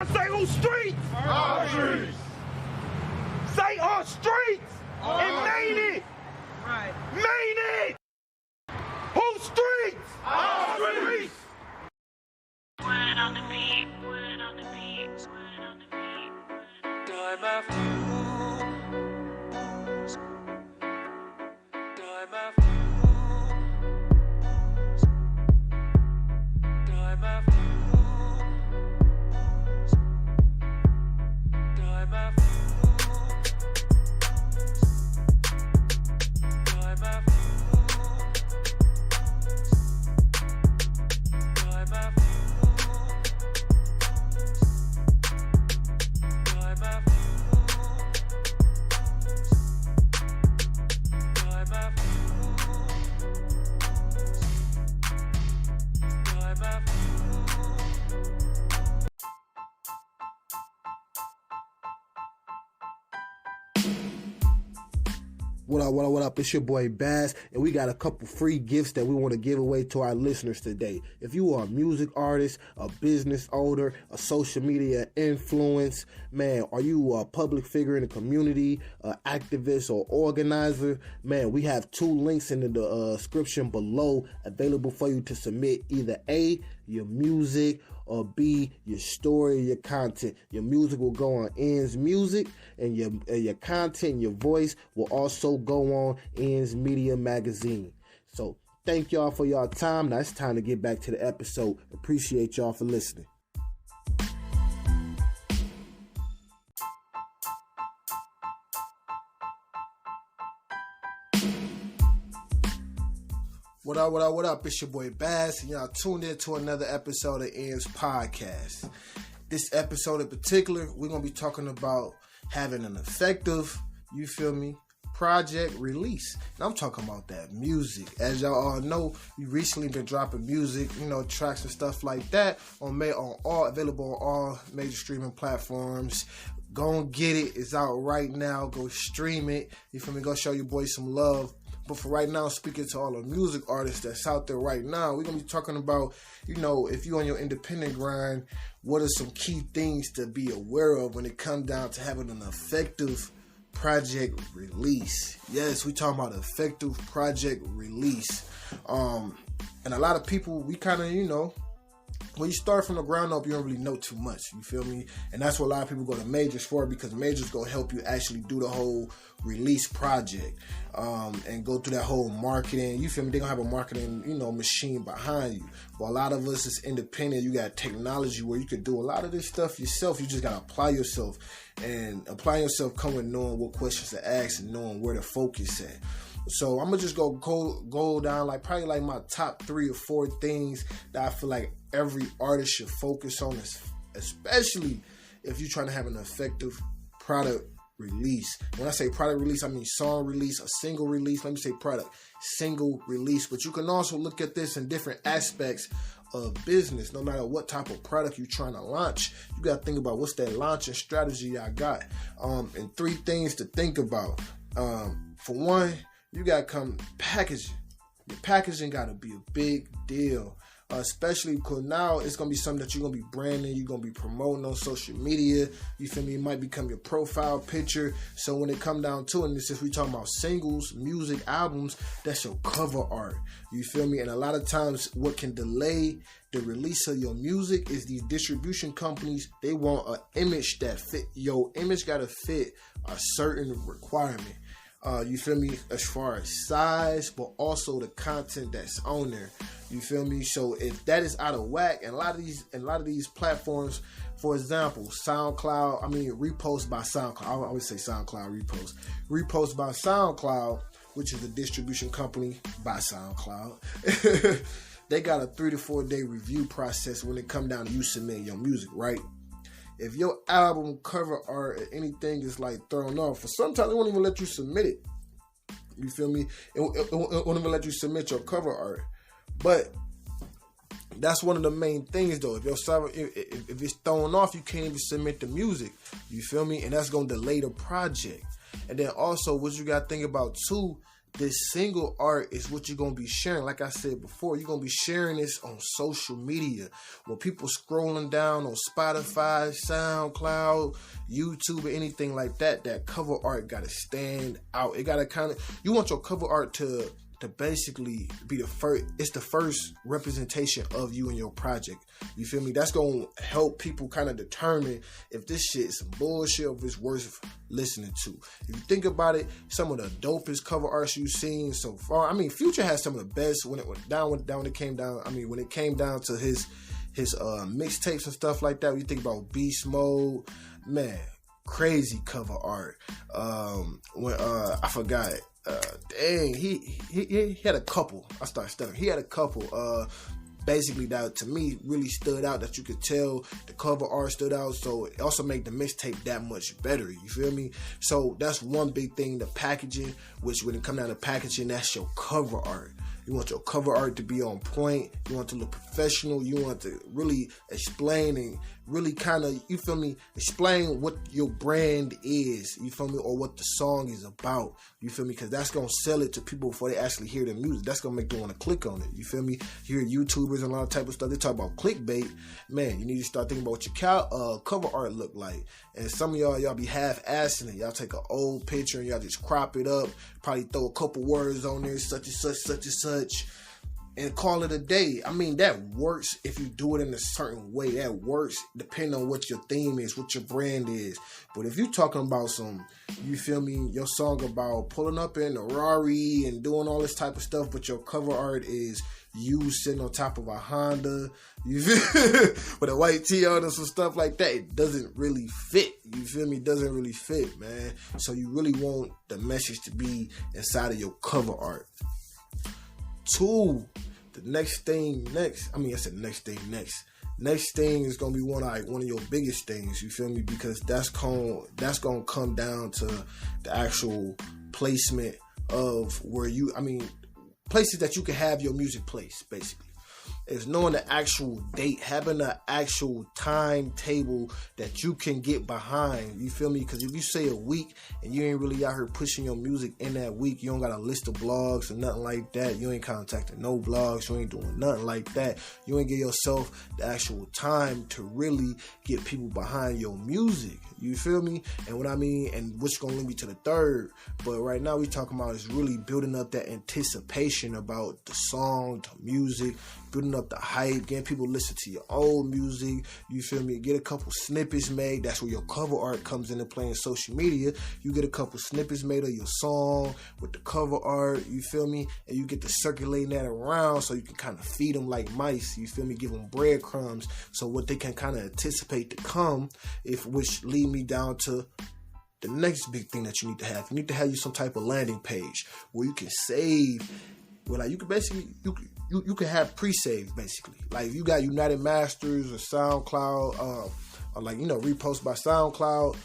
Say on streets. Our streets. Say on streets. And main it. Right. Main it. Whose streets? Our streets. Word on the beat, word on the beat, word on the beat. Time after time after time after time after time after time after What up? It's your boy Bazz, and we got a couple free gifts that we want to give away to our listeners today. If you are a music artist, a business owner, a social media influence, man, are you a public figure in the community, an activist or organizer, man, we have 2 links in the description below available for you to submit either A, your music, or B, your story, your content. Your music will go on ENDS Music, and your content, your voice will also go on ENDS Media Magazine. So thank y'all for y'all time. Now it's time to get back to the episode. Appreciate y'all for listening. What up? It's your boy Bazz, and y'all tuned in to another episode of ENDS Podcast. This episode in particular, we're going to be talking about having an effective, you feel me, project release. And I'm talking about that music. As y'all all know, we recently been dropping music, tracks and stuff like that available on all major streaming platforms. Go and get it. It's out right now. Go stream it. You feel me? Go show your boy some love. But for right now, speaking to all the music artists that's out there right now, we're going to be talking about, if you're on your independent grind, what are some key things to be aware of when it comes down to having an effective project release. Yes, we talking about effective project release. And a lot of people, we kind of, when you start from the ground up, you don't really know too much. You feel me? And that's what a lot of people go to majors for, because majors going to help you actually do the whole release project and go through that whole marketing. You feel me? They're going to have a marketing, machine behind you. But a lot of us is independent. You got technology where you could do a lot of this stuff yourself. You just got to apply yourself. And applying yourself come with knowing what questions to ask and knowing where to focus at. So I'm going to just go down probably my top 3 or 4 things that I feel like every artist should focus on, especially if you're trying to have an effective product release. When I say product release, I mean song release, a single release. Let me say product, single release. But you can also look at this in different aspects of business. No matter what type of product you're trying to launch, you got to think about what's that launching strategy I got. And 3 things to think about. For one, you got to come packaging. Your packaging got to be a big deal. Especially because now it's going to be something that you're going to be branding, you're going to be promoting on social media. You feel me? It might become your profile picture. So when it come down to it, and since we talking about singles, music, albums, that's your cover art. You feel me? And a lot of times what can delay the release of your music is these distribution companies. They want an image that fit. Your image got to fit a certain requirement. You feel me? As far as size, but also the content that's on there. You feel me? So if that is out of whack, and a lot of these platforms, for example, repost by SoundCloud. I always say SoundCloud repost. Repost by SoundCloud, which is a distribution company by SoundCloud. They got a 3 to 4 day review process when it come down to you submitting your music, right? If your album cover art or anything is thrown off, for sometimes they won't even let you submit it. You feel me? It won't even let you submit your cover art. But that's one of the main things, though. If it's thrown off, you can't even submit the music. You feel me? And that's gonna delay the project. And then also, what you gotta think about too this single art is what you're going to be sharing. Like I said before, you're going to be sharing this on social media. When people scrolling down on Spotify, SoundCloud, YouTube, or anything like that, that cover art got to stand out. It got to you want your cover art to basically be the first representation of you and your project. You feel me? That's going to help people kind of determine if this shit is some bullshit or if it's worth listening to. If you think about it, some of the dopest cover arts you've seen so far. I mean, Future has some of the best when it came down to his mixtapes and stuff like that. When you think about Beast Mode, man, crazy cover art. I forgot. He had a couple. I started stuttering. He had a couple. Basically, that to me really stood out. That you could tell the cover art stood out. So it also made the mixtape that much better. You feel me? So that's one big thing. The packaging, which when it comes down to packaging, that's your cover art. You want your cover art to be on point. You want to look professional. You want to really explain and really kind of, you feel me, explain what your brand is, you feel me, or what the song is about, you feel me, because that's going to sell it to people before they actually hear the music. That's going to make them want to click on it, you feel me. You hear YouTubers and a lot of type of stuff, they talk about clickbait. Man, you need to start thinking about what your cover art look like. And some of y'all be half-assing it. Y'all take an old picture and y'all just crop it up, probably throw a couple words on there, such and such, such and such, and call it a day. I mean, that works if you do it in a certain way. That works depending on what your theme is, what your brand is. But if you're talking about you feel me, your song about pulling up in a Rari and doing all this type of stuff, but your cover art is you sitting on top of a Honda, you feel with a white tee on and some stuff like that, it doesn't really fit. You feel me? It doesn't really fit, man. So you really want the message to be inside of your cover art. 2, the next thing next is gonna be one of your biggest things, you feel me, because that's gonna come down to the actual placement of where places that you can have your music placed, basically. Is knowing the actual date, having an actual timetable that you can get behind. You feel me? Because if you say a week and you ain't really out here pushing your music in that week, you don't got a list of blogs or nothing like that. You ain't contacting no blogs. You ain't doing nothing like that. You ain't give yourself the actual time to really get people behind your music. You feel me? And what I mean, and which gonna lead me to the third. But right now we talking about is really building up that anticipation about the song, the music, building up the hype, getting people to listen to your old music. You feel me? Get a couple snippets made. That's where your cover art comes into play in social media. You get a couple snippets made of your song with the cover art. You feel me? And you get to circulating that around so you can kind of feed them like mice. You feel me? Give them breadcrumbs so what they can kind of anticipate to come, which lead me down to the next big thing that you need to have. You need to have some type of landing page where you can save. Well, like you can basically you can have pre-saves basically. Like if you got United Masters or SoundCloud, or like repost by SoundCloud,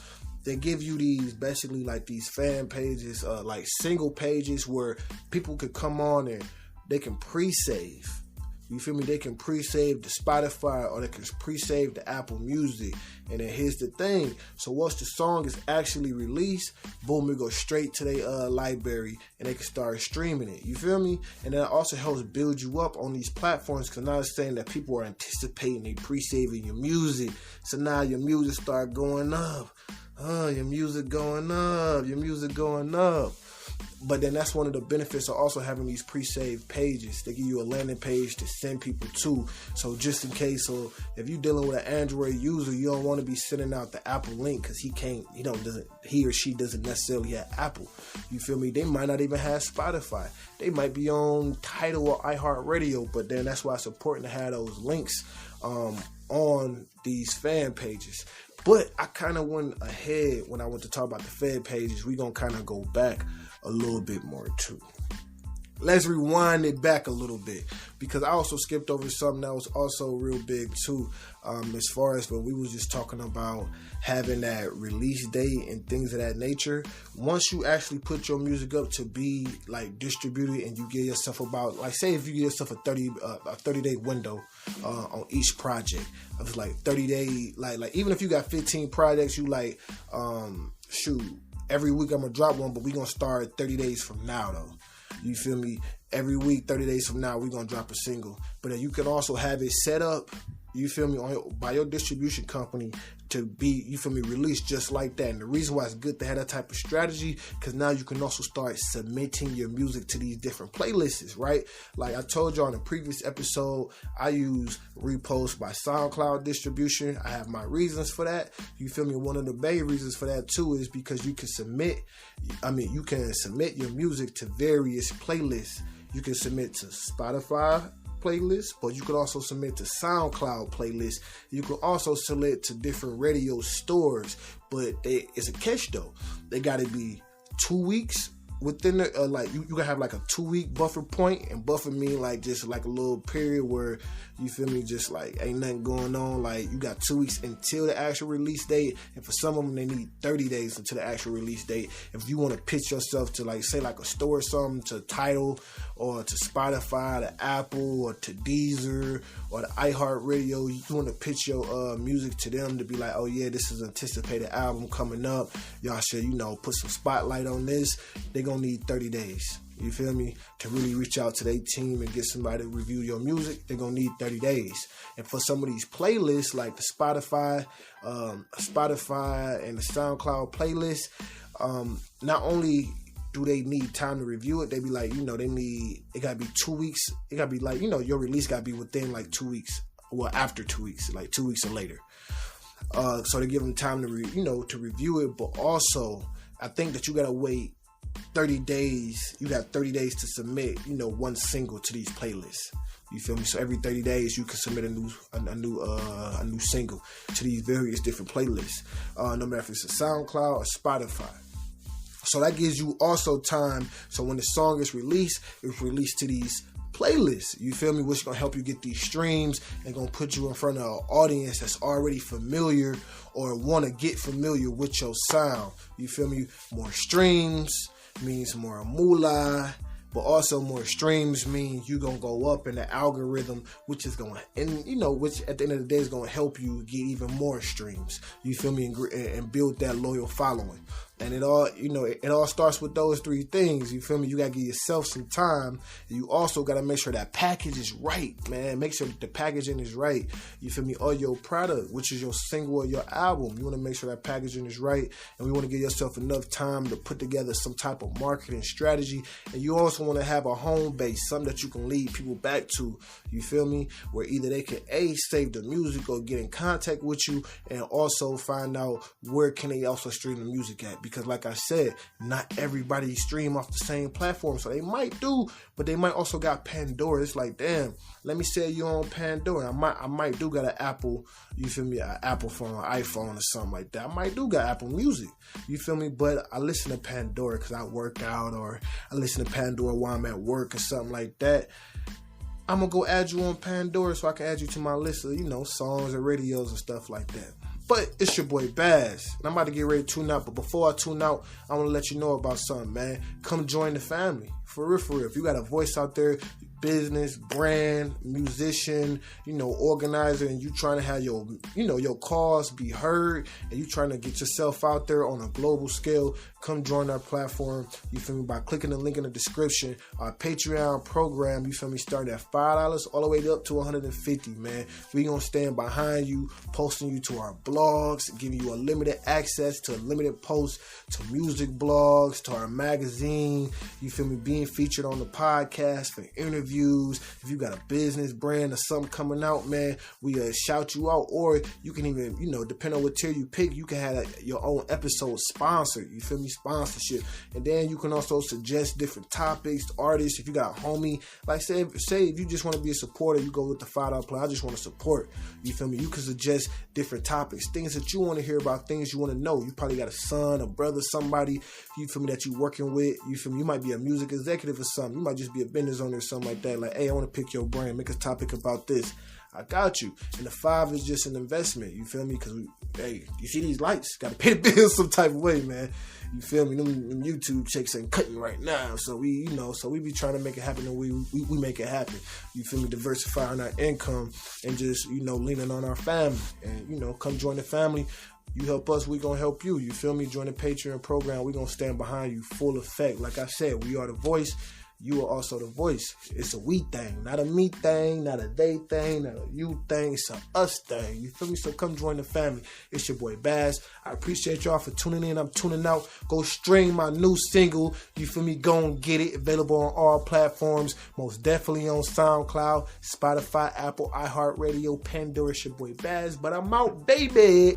they give you these basically like these fan pages, like single pages where people could come on and they can pre-save. You feel me? They can pre-save the Spotify or they can pre-save the Apple Music. And then here's the thing. So once the song is actually released, boom, it goes straight to their library and they can start streaming it. You feel me? And that also helps build you up on these platforms because now it's saying that people are anticipating they pre-saving your music. So now your music start going up. Your music going up. But then that's one of the benefits of also having these pre-saved pages. They give you a landing page to send people to. So just in case, so if you're dealing with an Android user, you don't want to be sending out the Apple link because he or she doesn't necessarily have Apple. You feel me? They might not even have Spotify. They might be on Tidal or iHeartRadio. But then that's why it's important to have those links on these fan pages. But I kind of went ahead when I went to talk about the fan pages. We're going to kind of go back a little bit more too. Let's rewind it back a little bit because I also skipped over something that was also real big too, as far as when we was just talking about having that release date and things of that nature. Once you actually put your music up to be like distributed and you give yourself about, like say if you give yourself a 30-day window on each project, it was like 30 days, like even if you got 15 projects, you like every week I'm gonna drop one, but we gonna start 30 days from now though. You feel me? Every week, 30 days from now, we're going to drop a single. But you can also have it set up, you feel me, by your distribution company to be, you feel me, released just like that. And the reason why it's good to have that type of strategy, because now you can also start submitting your music to these different playlists, right? Like I told you on a previous episode, I use repost by SoundCloud distribution. I have my reasons for that. You feel me? One of the main reasons for that too is because you can submit your music to various playlists. You can submit to Spotify playlist, but you could also submit to SoundCloud playlist. You could also select to different radio stores, but it's a catch though. They got to be 2 weeks within the you gotta have like a 2-week buffer point, and buffer mean like just like a little period where, you feel me, just like ain't nothing going on. Like you got 2 weeks until the actual release date, and for some of them they need 30 days until the actual release date. If you want to pitch yourself to like say like a store or something, to Tidal or to Spotify, to Apple or to Deezer or to iHeartRadio, you want to pitch your music to them to be like, oh yeah, this is an anticipated album coming up, y'all should, put some spotlight on this. They're gonna need 30 days. You feel me? To really reach out to their team and get somebody to review your music, they're gonna need 30 days. And for some of these playlists, like the Spotify and the SoundCloud playlist, not only do they need time to review it, they be like, it gotta be 2 weeks. It gotta be like, your release gotta be within like 2 weeks. Well, after 2 weeks, like 2 weeks or later. So they give them time to review it, but also I think that you gotta wait 30 days. You got 30 days to submit, one single to these playlists. You feel me? So every 30 days you can submit a new single to these various different playlists, no matter if it's a SoundCloud or Spotify. So that gives you also time. So when the song is released, it's released to these playlists. You feel me? Which is gonna help you get these streams and gonna put you in front of an audience that's already familiar or want to get familiar with your sound. You feel me? More streams means more moolah, but also more streams means you gonna go up in the algorithm, which is gonna, which at the end of the day is gonna help you get even more streams. You feel me? And build that loyal following. And it all starts with those three things. You feel me? You gotta give yourself some time. And you also gotta make sure that package is right, man. Make sure that the packaging is right. You feel me? Or your product, which is your single or your album. You wanna make sure that packaging is right. And we wanna give yourself enough time to put together some type of marketing strategy. And you also wanna have a home base, something that you can lead people back to. You feel me? Where either they can save the music or get in contact with you, and also find out where can they also stream the music at. Because like I said, not everybody stream off the same platform. So they might do, but they might also got Pandora. It's like, damn, let me say you on Pandora. I might do got an Apple, you feel me, an Apple phone, an iPhone or something like that. I might do got Apple Music, you feel me? But I listen to Pandora because I work out, or I listen to Pandora while I'm at work or something like that. I'm going to go add you on Pandora so I can add you to my list of, songs and radios and stuff like that. But it's your boy Bazz, and I'm about to get ready to tune out. But before I tune out, I want to let you know about something, man. Come join the family. For real, for real. If you got a voice out there, business, brand, musician, organizer, and you trying to have your, your cause be heard, and you trying to get yourself out there on a global scale, come join our platform, you feel me, by clicking the link in the description. Our Patreon program, you feel me, start at $5 all the way up to $150, man. We gonna stand behind you, posting you to our blogs, giving you unlimited access to limited posts, to music blogs, to our magazine, you feel me, being featured on the podcast for interviews. If you got a business, brand, or something coming out, man, we shout you out. Or you can even, depending on what tier you pick, you can have your own episode sponsored. You feel me? Sponsorship. And then you can also suggest different topics, artists. If you got a homie, like say if you just want to be a supporter, you go with the $5 plan. I just want to support. You feel me? You can suggest different topics, things that you want to hear about, things you want to know. You probably got a son, a brother, somebody, you feel me, that you working with. You feel me? You might be a music executive or something. You might just be a business owner or something like that. Like, hey, I want to pick your brain, make a topic about this. I got you. And the $5 is just an investment. You feel me? Because you see these lights, got to pay the bills some type of way, man. You feel me? Them YouTube checks ain't cutting right now. So we be trying to make it happen, and we make it happen. You feel me? Diversifying our income and just, leaning on our family. And, come join the family. You help us, we gonna help you. You feel me? Join the Patreon program. We gonna stand behind you full effect. Like I said, we are the voice. you are also the voice. It's a we thing, not a me thing, not a they thing, not a you thing. It's a us thing. You feel me? So come join the family. It's your boy Bazz. I appreciate y'all for tuning in. I'm tuning out. Go stream my new single. You feel me? Go and get it. Available on all platforms. Most definitely on SoundCloud, Spotify, Apple, iHeartRadio, Pandora. It's your boy Bazz. But I'm out, baby.